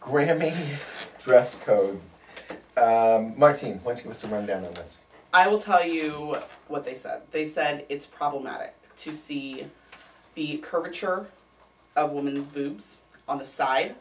Grammy dress code. Martine, why don't you give us a rundown on this? I will tell you what they said. They said it's problematic to see the curvature of women's boobs on the side.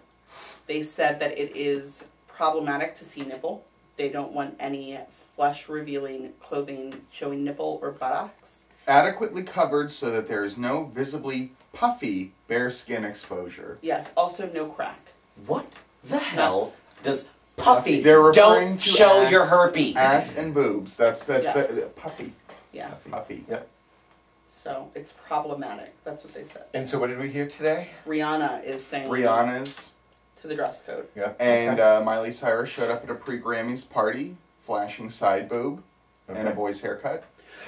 They said that it is problematic to see nipple. They don't want any flesh-revealing clothing showing nipple or buttocks. Adequately covered so that there is no visibly puffy bare skin exposure. Yes, also no crack. What the hell That's- does puffy? They're referring Don't to show ass, your herpes. Ass and boobs. That's Yes. puffy. Yeah. Puffy. Yep. So it's problematic. That's what they said. And so what did we hear today? Rihanna is saying Rihanna's. to the dress code. Yeah. And Miley Cyrus showed up at a pre-Grammys party, flashing side boob and a boy's haircut.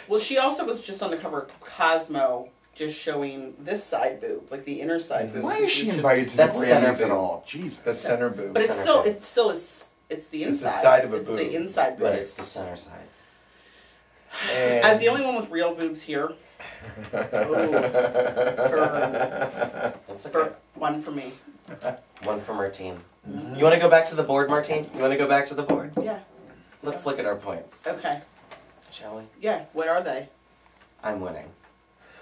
Well, she also was just on the cover of Cosmo, just showing this side boob, like the inner side boob. Why is she It's invited to the That's center Grammys at boob. all? Jesus. The center boob. But Center boob. it's still it's the inside. It's the side of a it's boob. the inside boob. But it's the center side. And As the only one with real boobs here. Burn. That's okay. One for me. One for Martine. You want to go back to the board, Martine? You want to go back to the board? Yeah. Let's look at our points, Okay. shall we? Yeah. What are they? I'm winning.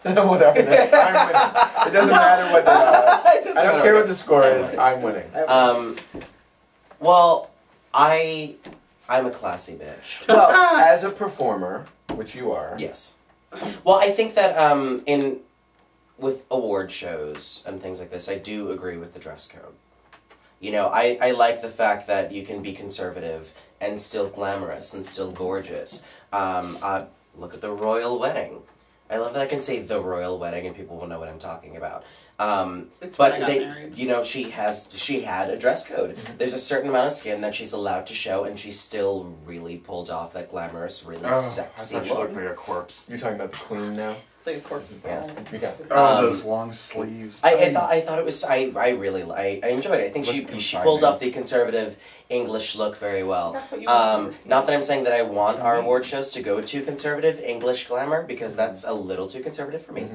Whatever. I'm winning. It doesn't matter what the. I don't care what the score is. I'm winning. Well, I'm a classy bitch. Well, as a performer, which you are. Yes. Well, I think that with award shows and things like this, I do agree with the dress code. You know, I like the fact that you can be conservative and still glamorous and still gorgeous. Look at the royal wedding. I love that I can say the royal wedding and people will know what I'm talking about. It's when I But got they, married. you know, she had a dress code. There's a certain amount of skin that she's allowed to show, and she still really pulled off that glamorous, really sexy I thought she look. looked like a corpse. You're talking about the queen now. Like a corpse. Yes. Yeah. Oh, those long sleeves. I thought it was I enjoyed it. I think Looked she confining. pulled off the conservative English look very well. That's what you want. Not that I'm saying that I want our award shows to go to conservative English glamour because that's a little too conservative for me.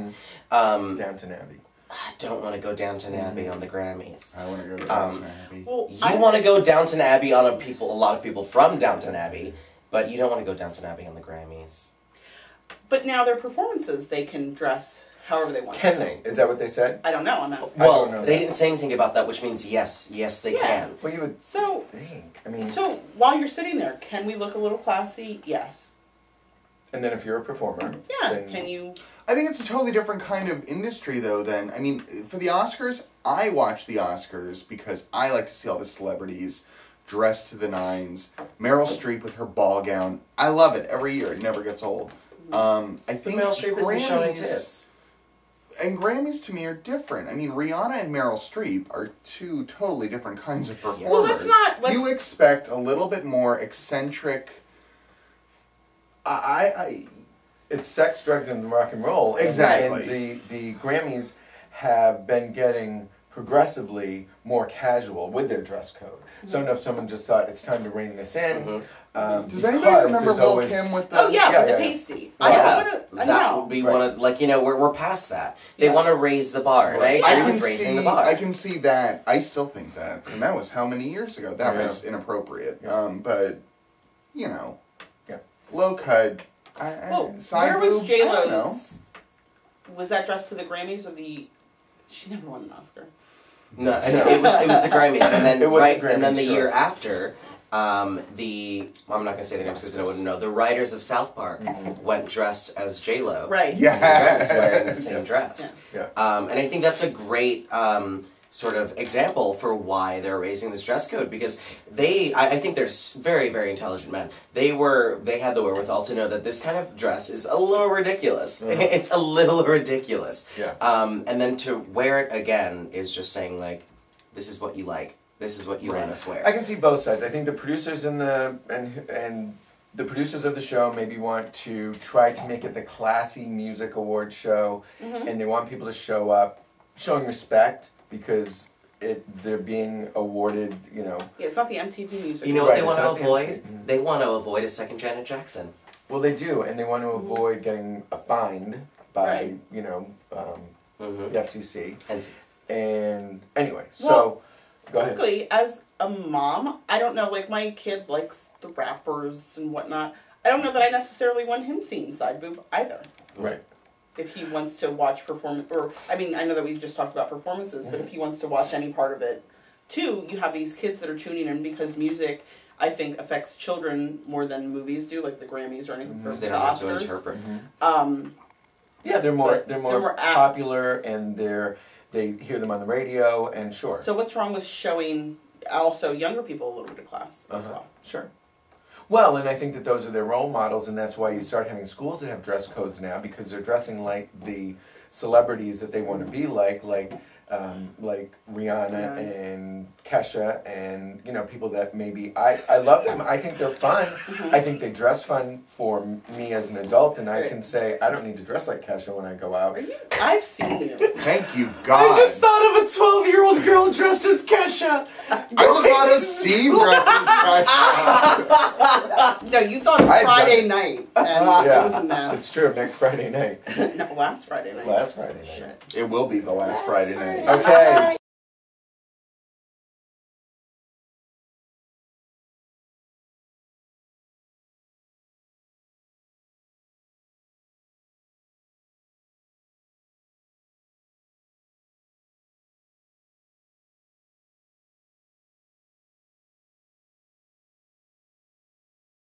Downton Abbey. I don't want to go Downton Abbey on the Grammys. I want to go to Downton Abbey. Well, You want to go Downton Abbey on a lot of people from Downton Abbey, but you don't want to go Downton Abbey on the Grammys. But now their performances, they can dress however they want. Can they? Is that what they said? I don't know. I'm asking. I Well, don't know they that. didn't say anything about that, which means yes, they Yeah. can. Well, you would So, think. I mean, so while you're sitting there, can we look a little classy? Yes. and then if you're a performer, Yeah. then Can you? I think it's a totally different kind of industry, though, than, I mean, for the Oscars, I watch the Oscars because I like to see all the celebrities dressed to the nines. Meryl Streep with her ball gown. I love it every year. It never gets old. I But think Meryl Streep isn't showing Grammys, tits. and Grammys to me are different. I mean, Rihanna and Meryl Streep are two totally different kinds of performers. Well, let's You expect a little bit more eccentric. it's sex, drugs, and rock and roll. Exactly. And the Grammys have been getting progressively more casual with their dress code. So if someone just thought it's time to rein this in, Does anybody because remember there's Lil always- Kim with the... Oh yeah, Yeah, with yeah, the yeah. pasty. Right. I That know. would be Right. one of, like, you know, we're past that. They Yeah. want to raise the bar, and Right. I I agree can with raising see. the bar. I can see that. I still think that, and that was how many years ago? That Yeah. was inappropriate. Yeah. But you know, Yeah. low cut. Well, Side where was boob, J I don't know. Lo's? Was that dressed to the Grammys or the? She never won an Oscar. No, it was the Grammys, and then It was the and then Grammys, the sure. year after, I'm not gonna say the names because I wouldn't know. The writers of South Park went dressed as J Lo. Right. Yeah. Grammys wearing the same dress. Yeah. And I think that's a great sort of example for why they're raising this dress code because I think they're very, very intelligent men. They had the wherewithal to know that this kind of dress is a little ridiculous. It's a little ridiculous. Yeah. And then to wear it again is just saying like, this is what you like. This is what you let us wear. I can see both sides. I think the producers and the producers of the show maybe want to try to make it the classy music award show, and they want people to show up showing respect because they're being awarded, you know. Yeah, it's not the MTV music. You know what Right, they want it's to not the avoid? MTV. They want to avoid a second Janet Jackson. Well, they do, and they want to avoid getting fined by, Right. you know, the FCC. And And anyway, Well, Go ahead. quickly, as a mom, I don't know, like my kid likes the rappers and whatnot. I don't know that I necessarily want him seeing side boob either. Right. If he wants to watch performance, or, I mean, I know that we just talked about performances, but if he wants to watch any part of it, too, you have these kids that are tuning in because music, I think, affects children more than movies do, like the Grammys or anything, or Because the they don't have to Oscars. interpret. Yeah, they're more more apt. popular, and they hear them on the radio, and sure. So what's wrong with showing also younger people a little bit of class as well? Sure. Well, and I think that those are their role models, and that's why you start having schools that have dress codes now, because they're dressing like the celebrities that they want to be like Rihanna and Kesha, and people that maybe I love them. I think they're fun. I think they dress fun for me as an adult, and I can say I don't need to dress like Kesha when I go out. I've seen you. Thank you, God. I just thought of a 12-year-old girl dressed as Kesha. I just thought of Steve dressed as No, you thought of Friday night, and it was a mess. It's true. Next Friday night. No, last Friday night. Last Friday night. Shit. It will be the last Friday night. Okay,